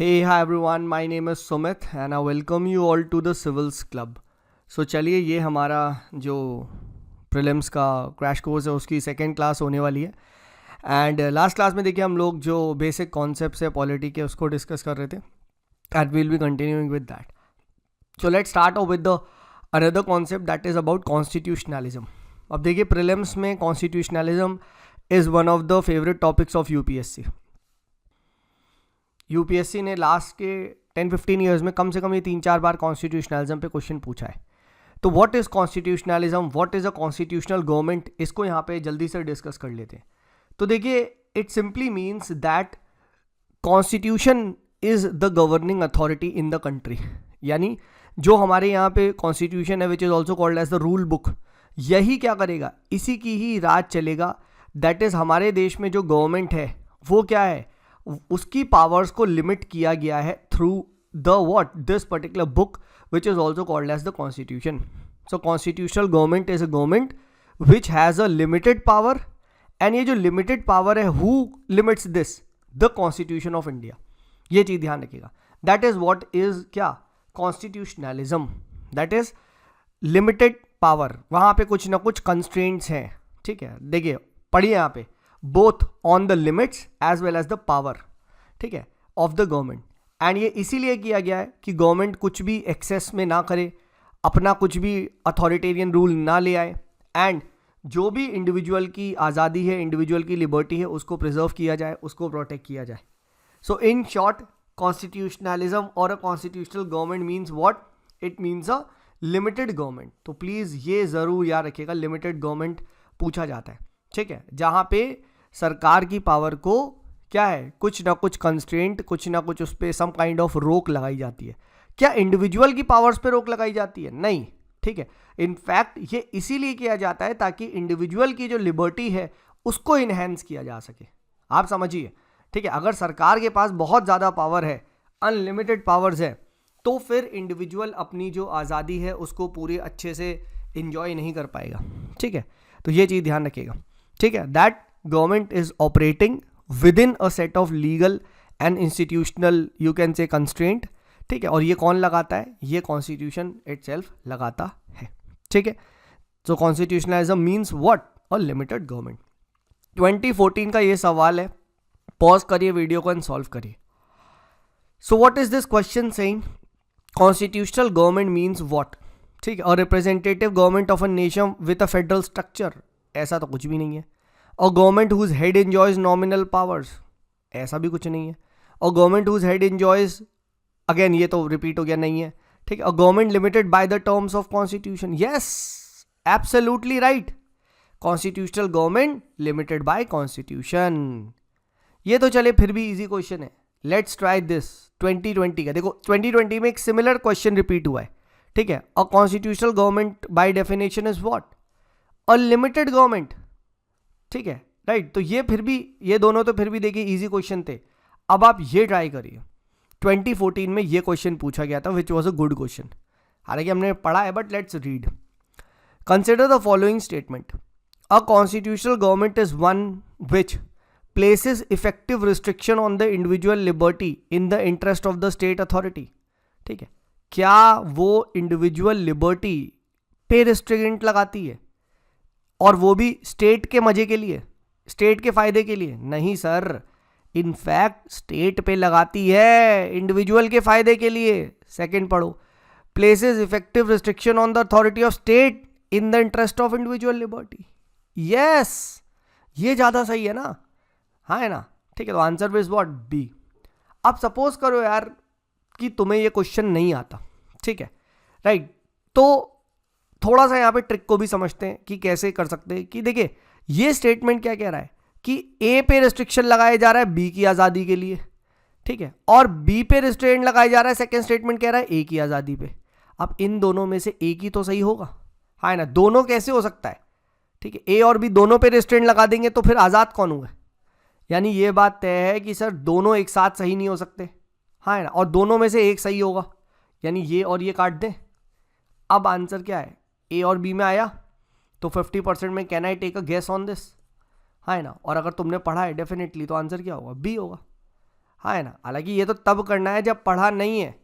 Hey, hi everyone, my name is Sumit and I welcome you all to the Civils Club. So चलिए ये हमारा जो prelims का crash course है उसकी सेकेंड क्लास होने वाली है. एंड लास्ट क्लास में देखिए हम लोग जो बेसिक कॉन्सेप्ट्स है पॉलिटी के उसको डिस्कस कर रहे थे and we'll be continuing with that. So let's start off with the another concept that is about constitutionalism. अब देखिए प्रीलिम्स में constitutionalism is one of the favourite topics of UPSC. UPSC ने last के 10-15 years में कम से कम ये 3-4 बार constitutionalism पे question पूछा है. तो what is constitutionalism, what is a constitutional government, इसको यहाँ पे जल्दी से डिस्कस कर लेते हैं. तो देखिए it simply means that constitution is the governing authority in the country. यानी जो हमारे यहाँ पे कॉन्स्टिट्यूशन है which is also called as the rule book, यही क्या करेगा, इसी की ही राज चलेगा. दैट इज़ हमारे देश में जो गवर्नमेंट है वो क्या है, उसकी पावर्स को लिमिट किया गया है through the what this particular book which is also called as the constitution. So constitutional government is a government which has a limited power. And ये जो लिमिटेड पावर है, who limits this? The constitution of India. ये चीज़ ध्यान रखिएगा. That is what is क्या constitutionalism. That is limited power. वहाँ पे कुछ ना कुछ कंस्ट्रेंट्स हैं. ठीक है, देखिए पढ़िए यहाँ पे, both on the limits as well as the power, ठीक है, ऑफ द गवर्नमेंट. एंड ये इसीलिए किया गया है कि गवर्नमेंट कुछ भी एक्सेस में ना करे, अपना कुछ भी अथॉरिटेरियन रूल ना ले आए, एंड जो भी इंडिविजुअल की आज़ादी है, इंडिविजुअल की लिबर्टी है, उसको प्रिजर्व किया जाए, उसको प्रोटेक्ट किया जाए. सो इन शॉर्ट कॉन्स्टिट्यूशनलिज्म और a constitutional government means what? It means a limited government. तो प्लीज़ ये ज़रूर याद रखिएगा, लिमिटेड गवर्नमेंट पूछा जाता है. ठीक है, जहाँ पे सरकार की पावर को क्या है, कुछ ना कुछ कंस्ट्रेंट, कुछ ना कुछ उस पर सम काइंड ऑफ रोक लगाई जाती है. क्या इंडिविजुअल की पावर्स पे रोक लगाई जाती है? नहीं. ठीक है, इनफैक्ट ये इसीलिए किया जाता है ताकि इंडिविजुअल की जो लिबर्टी है उसको इन्हेंस किया जा सके. आप समझिए. ठीक है, अगर सरकार के पास बहुत ज़्यादा पावर है, अनलिमिटेड पावर्स है, तो फिर इंडिविजुअल अपनी जो आज़ादी है उसको पूरे अच्छे से इंजॉय नहीं कर पाएगा. ठीक है, तो ये चीज़ ध्यान रखिएगा. ठीक है, that government is operating with in a set of legal and institutional you can से कंस्ट्रेंट. ठीक है, और ये कौन लगाता है? ये कॉन्स्टिट्यूशन इटसेल्फ लगाता है. ठीक है, so constitutionalism means what? A limited government. 2014 का ये सवाल है, पॉज करिए वीडियो को एंड सॉल्व करिए. So what is this question saying? Constitutional government means what? ठीक है, और representative government of a nation with a federal structure, ऐसा तो कुछ भी नहीं है. और government whose head enjoys nominal powers, ऐसा भी कुछ नहीं है. और government whose head enjoys, again ये तो रिपीट हो गया, नहीं है. ठीक है, और government limited by the terms of constitution. Yes, absolutely right. Constitutional government limited by constitution. ये तो चले फिर भी इजी क्वेश्चन है. लेट्स ट्राई दिस 2020 का. देखो 2020 में एक सिमिलर क्वेश्चन रिपीट हुआ है. ठीक है, a constitutional government by definition is what? A limited government. ठीक है, राइट. तो ये फिर भी, ये दोनों तो फिर भी देखिए इजी क्वेश्चन थे. अब आप ये ट्राई करिए. 2014 में ये क्वेश्चन पूछा गया था which was a good question. हालांकि हमने पढ़ा है, but let's read. Consider the following statement. A constitutional government is one which places effective restriction on the individual liberty in the interest of the state authority. ठीक है, क्या वो individual liberty पे restrict लगाती है, और वो भी स्टेट के मजे के लिए, स्टेट के फायदे के लिए? नहीं सर, इनफैक्ट स्टेट पे लगाती है इंडिविजुअल के फायदे के लिए. सेकंड पढ़ो. Places effective restriction on the authority of state in the interest of individual liberty. Yes, ये ज़्यादा सही है ना? हाँ है ना? ठीक है, तो आंसर इज व्हाट? बी. अब सपोज करो यार कि तुम्हें ये क्वेश्चन नहीं आता. ठीक है, राइट. तो थोड़ा सा यहाँ पे ट्रिक को भी समझते हैं कि कैसे कर सकते हैं. कि देखिए ये स्टेटमेंट क्या कह रहा है कि ए पे रिस्ट्रिक्शन लगाया जा रहा है बी की आज़ादी के लिए. ठीक है, और बी पे रिस्ट्रेंट लगाया जा रहा है, सेकेंड स्टेटमेंट कह रहा है ए की आज़ादी पे. अब इन दोनों में से एक ही तो सही होगा. हाँ है ना? दोनों कैसे हो सकता है? ठीक है, ए और बी दोनों पे रिस्ट्रेंट लगा देंगे तो फिर आज़ाद कौन हुआ? यानी ये बात तय है कि सर दोनों एक साथ सही नहीं हो सकते. हाँ है ना? और दोनों में से एक सही होगा, यानी ये और ये काट दें. अब आंसर क्या है? ए और बी में आया तो 50% में can I take a guess on this? हाँ है ना? और अगर तुमने पढ़ा है डेफिनेटली तो आंसर क्या होगा? बी होगा. हाँ है ना, हालांकि ये तो तब करना है जब पढ़ा नहीं है,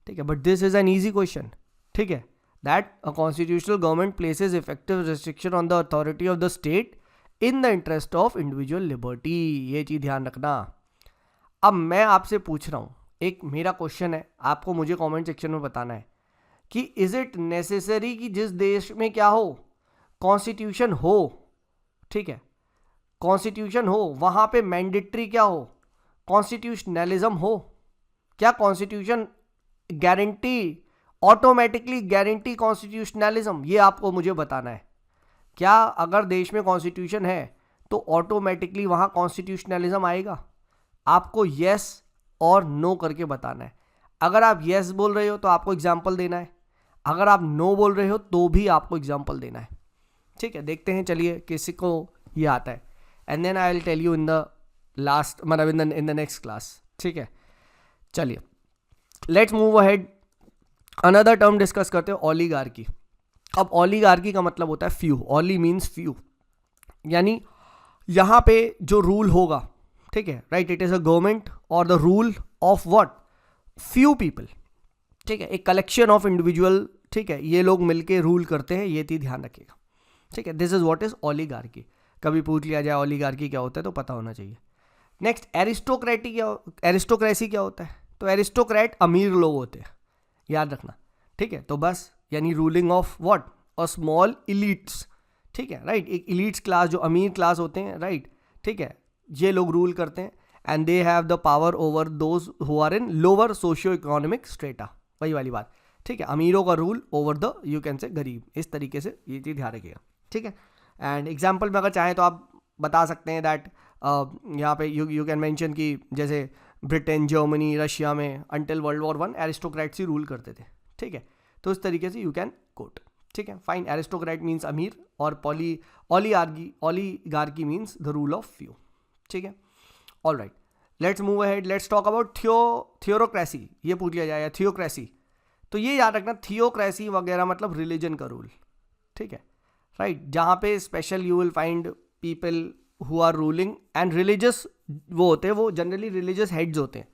ठीक है, but this is an easy question, ठीक है, that a constitutional government places effective restriction on the authority of the state in the interest of individual liberty, ये चीज़ ध्यान रखना। अब मैं आपसे पूछ रहा हूँ, एक मेरा क्वेश्चन है, आपको मुझे कमेंट सेक्शन में बताना है कि इज इट नेसेसरी कि जिस देश में क्या हो, कॉन्स्टिट्यूशन हो, ठीक है, कॉन्स्टिट्यूशन हो, वहाँ पे मैंडेटरी क्या हो, कॉन्स्टिट्यूशनलिज्म हो? क्या constitution guarantee, automatically guarantee constitutionalism? ये आपको मुझे बताना है। क्या अगर देश में कॉन्स्टिट्यूशन है तो ऑटोमेटिकली वहाँ कॉन्स्टिट्यूशनलिज्म आएगा? आपको येस और नो करके बताना है। अगर आप येस बोल रहे हो तो आपको एग्जाम्पल देना है, अगर आप नो बोल रहे हो तो भी आपको एग्जाम्पल देना है, ठीक है। देखते हैं, चलिए किसी को ये आता है, and then I will tell you in the last, मतलब इन द नेक्स्ट क्लास, ठीक है। चलिए let's move ahead, another term discuss करते हैं, ओलिगार्की। अब ओलिगार्की का मतलब होता है फ्यू, ओली मीन्स फ्यू, यानी यहाँ पे जो रूल होगा, ठीक है, right, it is a government और the rule of what, few people, ठीक है, एक कलेक्शन ऑफ इंडिविजुअल, ठीक है, ये लोग मिलके रूल करते हैं, ये चीज ध्यान रखिएगा, ठीक है। This is what is oligarchy. कभी पूछ लिया जाए ओलिगार्की क्या होता है तो पता होना चाहिए। नेक्स्ट, एरिस्टोक्रेसी क्या होता है? तो एरिस्टोक्रेट अमीर लोग होते हैं, याद रखना, ठीक है। तो बस यानी रूलिंग ऑफ व्हाट, और स्मॉल इलीट्स, ठीक है, राइट, एक इलीट्स क्लास जो अमीर क्लास होते हैं, राइट, ठीक है, ये लोग रूल करते हैं, and they have the power over those who are in lower socio economic strata, वही वाली बात, ठीक है, अमीरों का rule over the, you can say, गरीब, इस तरीके से ये चीज़ ध्यान रखिएगा, ठीक है। एंड एग्जाम्पल में अगर चाहें तो आप बता सकते हैं दैट यहाँ पे यू कैन मेंशन कि जैसे ब्रिटेन, जर्मनी, रशिया में अंटिल वर्ल्ड वॉर 1 एरिस्टोक्रेट्स ही रूल करते थे, ठीक है, तो इस तरीके से यू कैन कोट, ठीक है, फाइन। एरिस्टोक्रेट मीन्स अमीर, और oligarchy means the rule of few, ठीक है। All right, let's move ahead, let's talk about theocracy. ये पूछ लिया जाए, थियोक्रेसी, तो ये याद रखना, थियोक्रेसी वगैरह मतलब रिलीजन का रूल, ठीक है, राइट, जहाँ पे special you will find people who are ruling and religious, वो होते हैं, वो जनरली रिलीजियस हेड्स होते हैं,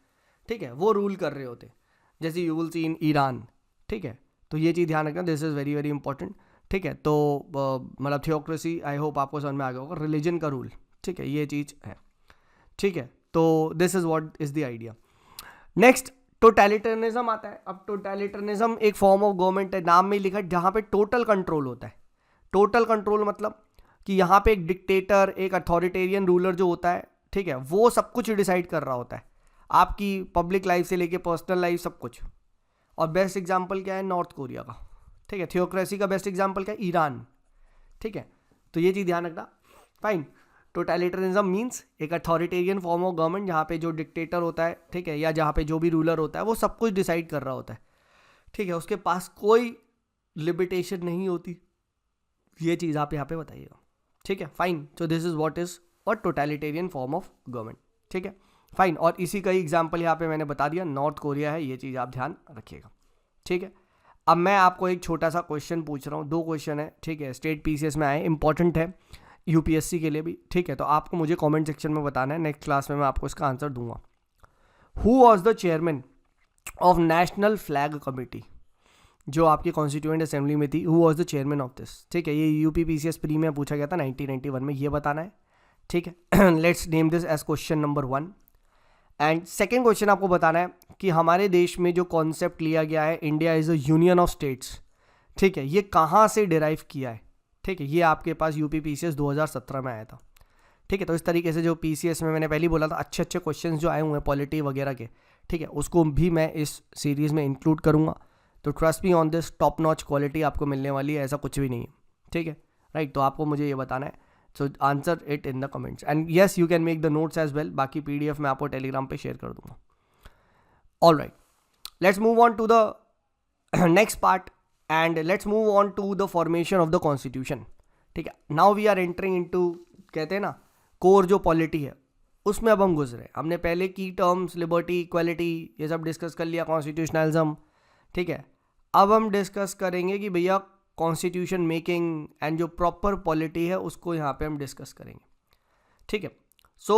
ठीक है, वो रूल कर रहे होते हैं, जैसे you will see in Iran, ठीक है। तो ये चीज़ ध्यान रखना, this is very very important, ठीक है। तो मतलब थियोक्रेसी, आई होप आपको समझ में आ गया होगा, रिलीजन का रूल, ठीक है, ये चीज़ है, ठीक है। तो this is what is the idea. Next, totalitarianism आता है। अब टोटलिटरियनिज्म एक फॉर्म ऑफ गवर्नमेंट है, नाम में लिखा है, जहाँ पे टोटल कंट्रोल होता है। टोटल कंट्रोल मतलब कि यहाँ पे एक डिक्टेटर, एक अथॉरिटेरियन रूलर जो होता है, ठीक है, वो सब कुछ डिसाइड कर रहा होता है, आपकी पब्लिक लाइफ से लेके पर्सनल लाइफ, सब कुछ। और बेस्ट एग्जांपल क्या है? नॉर्थ कोरिया का, ठीक है। थियोक्रेसी का बेस्ट एग्जांपल क्या है? ईरान, ठीक है। तो ये चीज़ ध्यान रखना, फाइन। टोटलिटरियनिज्म मीन्स एक अथॉरिटेरियन फॉर्म ऑफ गवर्नमेंट जहाँ पे जो डिक्टेटर होता है, ठीक है, या जहाँ पे जो भी रूलर होता है वो सब कुछ डिसाइड कर रहा होता है, ठीक है, उसके पास कोई लिमिटेशन नहीं होती। ये चीज़ आप यहाँ पे बताइएगा, ठीक है, fine. So this is what is और टोटलिटेरियन फॉर्म ऑफ गवर्नमेंट, ठीक है, फाइन। और इसी का ही एग्जाम्पल यहाँ पे मैंने बता दिया, नॉर्थ कोरिया है, ये चीज़ आप ध्यान रखिएगा, ठीक है। अब मैं आपको एक छोटा सा क्वेश्चन पूछ रहा हूँ, 2 क्वेश्चन है, ठीक है, स्टेट पीसीएस में आए, इंपॉर्टेंट है यूपीएससी के लिए भी, ठीक है। तो आपको मुझे कमेंट सेक्शन में बताना है, नेक्स्ट क्लास में मैं आपको इसका आंसर दूंगा। Who was the chairman of national flag committee, जो आपकी कॉन्स्टिट्यूएंट असेंबली में थी, who was the chairman of this, ठीक है। ये यूपी पीसीएस प्री में पूछा गया था 1991 में, ये बताना है, ठीक है। Let's name this as question number 1। And second question आपको बताना है कि हमारे देश में जो कॉन्सेप्ट लिया गया है, India is a union of states, ठीक है, ये कहाँ से डिराइव किया है, ठीक है। ये आपके पास यूपी पीसीएस 2017 में आया था, ठीक है। तो इस तरीके से जो पीसीएस में मैंने पहले ही बोला था, अच्छे अच्छे क्वेश्चंस जो आए हुए हैं पॉलिटी वगैरह के, ठीक है, उसको भी मैं इस सीरीज़ में इंक्लूड करूँगा। तो trust me on this, top notch quality आपको मिलने वाली है, ऐसा कुछ भी नहीं है, ठीक है, राइट। तो आपको मुझे ये बताना है, so answer it in the comments, and yes you can make the notes as well. बाकी पीडीएफ मैं आपको टेलीग्राम पे शेयर कर दूंगा। All right, let's move on to the next part and let's move on to the formation of the constitution, ठीक है। Now we are entering into, कहते हैं ना, कोर जो पॉलिटी है उसमें अब हम गुजरे। हमने पहले की टर्म्स, लिबर्टी, इक्वालिटी, ये सब डिस्कस कर लिया, कॉन्स्टिट्यूशनलिज्म, ठीक है। अब हम डिस्कस करेंगे कि भैया कॉन्स्टिट्यूशन मेकिंग एंड जो प्रॉपर पॉलिटी है उसको यहाँ पे हम डिस्कस करेंगे, ठीक है। सो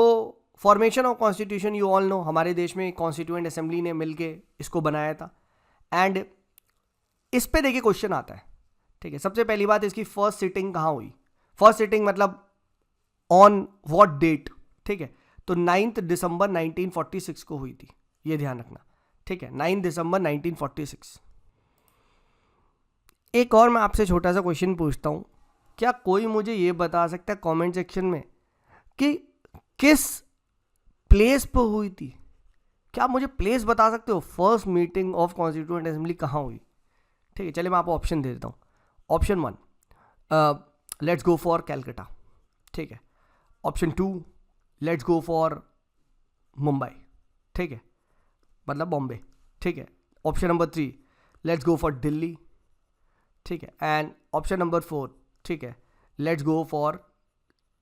formation of constitution you all know, हमारे देश में कॉन्स्टिट्यूएंट असेंबली ने मिलके इसको बनाया था। एंड इस पे देखिए क्वेश्चन आता है, ठीक है। सबसे पहली बात, इसकी फर्स्ट सिटिंग कहाँ हुई? फर्स्ट सिटिंग मतलब ऑन व्हाट डेट, ठीक है। तो 9 दिसंबर 1946 को हुई थी, ये ध्यान रखना, ठीक है। 9 दिसंबर 1946। एक और मैं आपसे छोटा सा क्वेश्चन पूछता हूँ, क्या कोई मुझे ये बता सकता है कमेंट सेक्शन में कि किस प्लेस पर हुई थी? क्या आप मुझे प्लेस बता सकते हो? First meeting of constituent assembly कहाँ हुई? ठीक है, चलिए मैं आपको ऑप्शन दे देता हूँ। Option 1, let's go for Calcutta, ठीक है। Option 2, let's go for Mumbai, ठीक है, मतलब बॉम्बे, ठीक है। Option number 3, let's go for Delhi, ठीक है। एंड ऑप्शन नंबर 4, ठीक है, लेट्स गो फॉर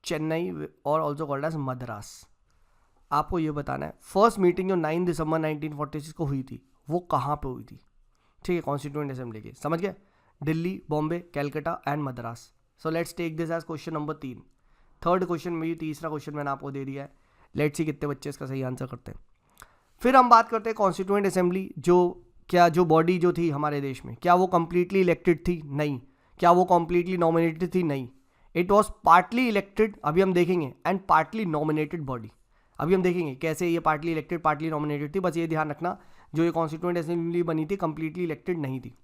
चेन्नई और ऑल्सो कॉल्ड एज मद्रास। आपको ये बताना है फर्स्ट मीटिंग जो 9 दिसंबर 1946 को हुई थी वो कहाँ पे हुई थी, ठीक है, कॉन्स्टिट्यूएंट असेंबली की। समझ गए? Delhi, Bombay, Calcutta and Madras. So let's take this as question number 3। Third question में, तीसरा क्वेश्चन मैंने आपको दे दिया है। लेट्स सी कितने बच्चे इसका सही आंसर करते हैं। फिर हम बात करते हैं कॉन्स्टिट्यूएंट असेंबली, जो बॉडी जो थी हमारे देश में, क्या वो कंप्लीटली इलेक्टेड थी? नहीं। क्या वो कंप्लीटली नॉमिनेटेड थी? नहीं। इट वॉज पार्टली इलेक्टेड, अभी हम देखेंगे, एंड पार्टली नॉमिनेटेड बॉडी। अभी हम देखेंगे कैसे ये पार्टली इलेक्टेड पार्टली नॉमिनेटेड थी। बस ये ध्यान रखना, जो ये कॉन्स्टिट्यूएंट असेंबली बनी थी कंप्लीटली इलेक्टेड नहीं थी।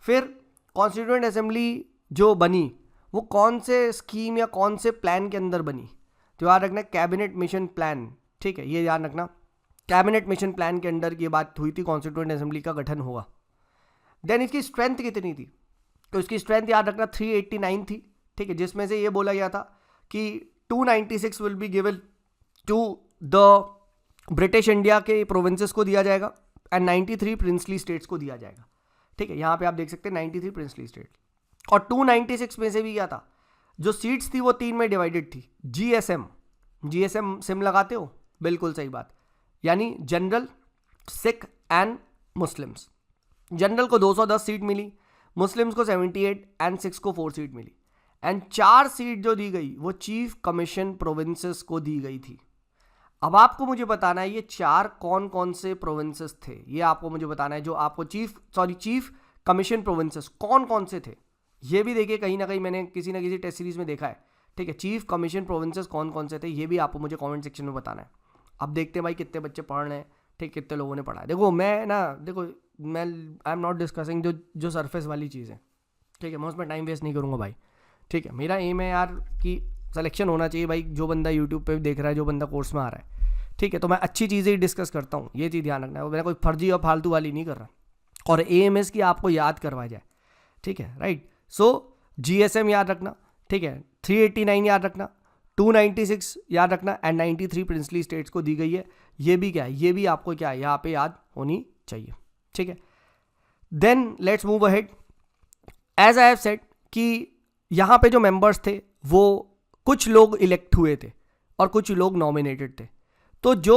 फिर कॉन्स्टिट्यूएंट असेंबली जो बनी वो कौन से स्कीम या कौन से प्लान के अंदर बनी? तो याद रखना कैबिनेट मिशन प्लान, ठीक है, ये याद रखना। कैबिनेट मिशन प्लान के अंडर ये बात हुई थी, कॉन्स्टिट्यूएंट असेंबली का गठन हुआ। देन इसकी स्ट्रेंथ कितनी थी? तो इसकी स्ट्रेंथ याद रखना 389 थी, ठीक है, जिसमें से ये बोला गया था कि 296 will be given to the British India के प्रोविंसेस को दिया जाएगा एंड 93 प्रिंसली स्टेट्स को दिया जाएगा, ठीक है। यहाँ पे आप देख सकते हैं 93 प्रिंसली स्टेट। और 296 में से भी क्या था, जो सीट्स थी वो 3 में डिवाइडेड थी। जीएसएम सिम लगाते हो? बिल्कुल सही बात, यानी general, Sikh and Muslims. General को 210 सीट मिली, मुस्लिम्स को 78 एंड सिख्स को 4 सीट मिली। एंड 4 सीट जो दी गई वो चीफ कमीशन प्रोविंसेस को दी गई थी। अब आपको मुझे बताना है ये 4 कौन कौन से प्रोविंसेस थे, ये आपको मुझे बताना है। जो आपको चीफ कमीशन प्रोविंसेस कौन कौन से थे, ये भी देखिए कहीं ना कहीं मैंने किसी ना किसी टेस्ट सीरीज में देखा है, ठीक है। चीफ कमीशन प्रोविंसेस कौन कौन से थे ये भी आपको मुझे कमेंट सेक्शन में बताना है। अब देखते हैं भाई कितने बच्चे पढ़ रहे हैं, ठीक, कितने लोगों ने पढ़ा है। देखो मैं आई एम नॉट डिस्कसिंग जो सरफेस वाली चीज़ है, ठीक है, मैं उसमें टाइम वेस्ट नहीं करूँगा भाई, ठीक है। मेरा एम है यार कि सिलेक्शन होना चाहिए भाई, जो बंदा यूट्यूब पे देख रहा है, जो बंदा कोर्स में आ रहा है, ठीक है। तो मैं अच्छी चीज़ें ही डिस्कस करता हूँ, ये चीज़ ध्यान रखना है। मेरा कोई फर्जी और फालतू वाली नहीं कर रहा, और AMS की आपको याद करवाया जाए, ठीक है, राइट। सो GSM याद रखना, ठीक है, 389 याद रखना, 296 याद रखना एंड 93 प्रिंसली स्टेट्स को दी गई है। ये भी क्या है, ये भी आपको क्या है यहाँ पे याद होनी चाहिए, ठीक है। Then let's move ahead. As I have said कि यहाँ पे जो मेंबर्स थे वो कुछ लोग इलेक्ट हुए थे और कुछ लोग नॉमिनेटेड थे। तो जो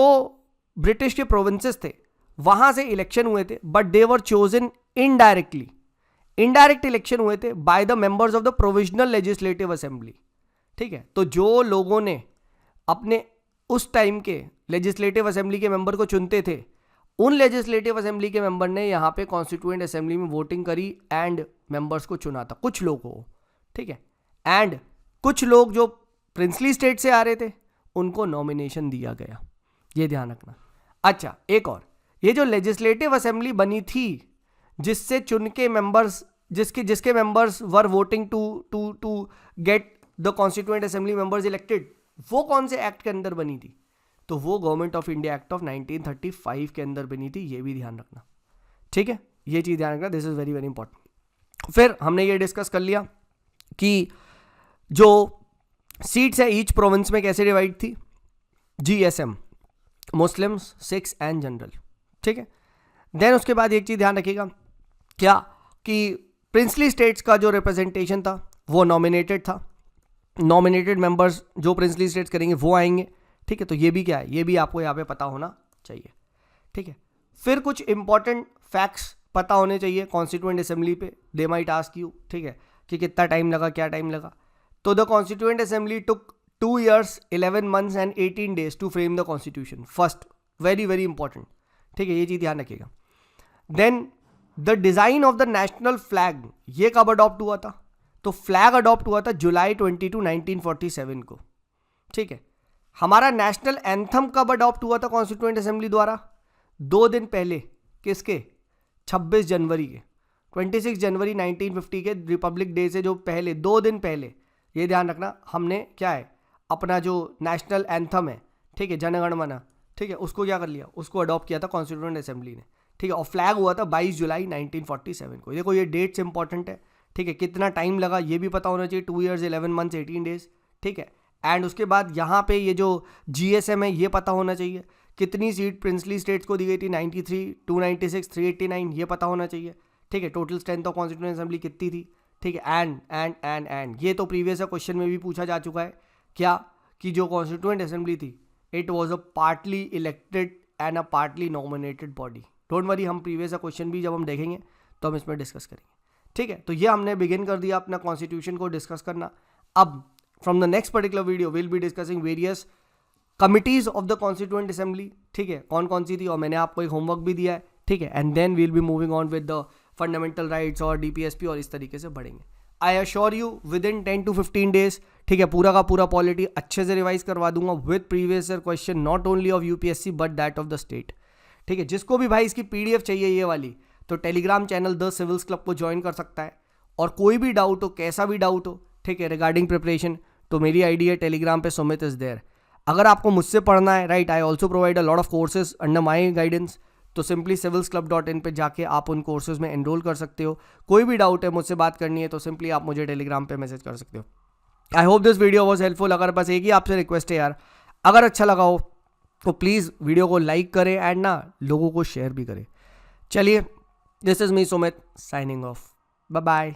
ब्रिटिश के प्रोविंसेस थे वहाँ से इलेक्शन हुए थे, but they were chosen indirectly. Indirect election हुए थे by the members of the provisional legislative assembly, ठीक है। तो जो लोगों ने अपने उस टाइम के लेजिस्लेटिव असेंबली के मेंबर को चुनते थे, उन लेजिस्लेटिव असेंबली के मेंबर ने यहाँ पे कॉन्स्टिट्यूएंट असेंबली में वोटिंग करी एंड मेंबर्स को चुना था, कुछ लोगों को, ठीक है। एंड कुछ लोग जो प्रिंसली स्टेट से आ रहे थे उनको नॉमिनेशन दिया गया, ये ध्यान रखना। अच्छा, एक और, ये जो लेजिस्लेटिव असेंबली बनी थी जिससे चुन के मेंबर्स, जिसके members were voting to get the constituent assembly members elected, वो कौन से एक्ट के अंदर बनी थी? तो वो government of India act of 1935 के अंदर बनी थी, ये भी ध्यान रखना, ठीक है, ये चीज़ ध्यान रखना, this is very very important. फिर हमने ये डिस्कस कर लिया कि जो सीट्स है ईच प्रोविंस में कैसे डिवाइड थी, GSM, Muslims, Sikhs and general, ठीक है। देन उसके बाद एक चीज़ ध्यान रखिएगा क्या, कि प्रिंसली स्टेट्स का जो रिप्रेजेंटेशन था वो नॉमिनेटेड था। नॉमिनेटेड मेंबर्स जो प्रिंसली स्टेट्स करेंगे वो आएंगे, ठीक है। तो ये भी क्या है, ये भी आपको यहाँ पे पता होना चाहिए, ठीक है। फिर कुछ इंपॉर्टेंट फैक्ट्स पता होने चाहिए कॉन्स्टिट्यूएंट असेंबली पे, दे माइट आस्क यू, ठीक है, कि कितना टाइम लगा, क्या टाइम लगा। तो the constituent assembly took 2 years 11 months and 18 days to frame the constitution. First very very important, ठीक है, ये चीज ध्यान रखिएगा. Then the design of the national flag, ये कब अडॉप्ट हुआ था? तो फ्लैग अडॉप्ट हुआ था जुलाई 22 1947 को, ठीक है. हमारा नेशनल एंथम कब अडॉप्ट हुआ था कॉन्स्टिट्यूएंट असेंबली द्वारा? 2 दिन पहले. किसके? 26 जनवरी के. 26 जनवरी 1950 के रिपब्लिक डे से जो पहले 2 दिन पहले, ये ध्यान रखना, हमने क्या है, अपना जो नेशनल एंथम है, ठीक है, जनगण मन, ठीक है, उसको क्या कर लिया, उसको अडॉप्ट किया था कॉन्स्टिट्यूएंट असेंबली ने, ठीक है. और फ्लैग हुआ था 22 जुलाई 1947 को. देखो ये डेट्स इंपॉर्टेंट है, ठीक है. कितना टाइम लगा ये भी पता होना चाहिए. 2 years 11 months 18 days, ठीक है. एंड उसके बाद यहाँ पे ये जो GSM है ये पता होना चाहिए. कितनी सीट प्रिंसली स्टेट्स को दी गई थी? 93, 296, 389, ये पता होना चाहिए, ठीक है. Total strength of constituent assembly कितनी थी, ठीक है. एंड ये तो प्रीवियस क्वेश्चन में भी पूछा जा चुका है, क्या कि जो कॉन्स्टिट्यूएंट असेंबली थी, it was a partly elected and a partly nominated body. Don't worry, हम प्रीवियस क्वेश्चन भी जब हम देखेंगे तो हम इसमें डिस्कस करेंगे, ठीक है. तो ये हमने बिगिन कर दिया अपना कॉन्स्टिट्यूशन को डिस्कस करना. अब from the next particular video will be discussing various committees of the constituent assembly, ठीक है, कौन कौन सी थी, और मैंने आपको एक होमवर्क भी दिया है, ठीक है. And then we'll be moving on with the fundamental rights और DPSP और इस तरीके से बढ़ेंगे. I assure you within 10 to 15 days, ठीक है, पूरा का पूरा पॉलिटी अच्छे से रिवाइज करवा दूंगा with previous year question, not only of UPSC but that of the state, ठीक है. जिसको भी भाई इसकी PDF चाहिए ये वाली, तो Telegram channel the civils club को ज्वाइन कर सकता है. और कोई भी डाउट हो, कैसा भी डाउट हो, ठीक है, रिगार्डिंग प्रिपरेशन, तो मेरी आईडी है टेलीग्राम पे सुमित इज देयर. अगर आपको मुझसे पढ़ना है, right, I also provide a lot of courses under my guidance, तो सिंपली civilsclub.in पे जाके आप उन कोर्सेज में एनरोल कर सकते हो. कोई भी डाउट है, मुझसे बात करनी है, तो सिंपली आप मुझे टेलीग्राम पे मैसेज कर सकते हो. I hope this video was helpful. अगर बस एक ही आपसे रिक्वेस्ट है यार, अगर अच्छा लगा हो तो प्लीज़ वीडियो को लाइक करें एंड ना लोगों को शेयर भी करें. चलिए, this is me Sumit signing off. Bye bye.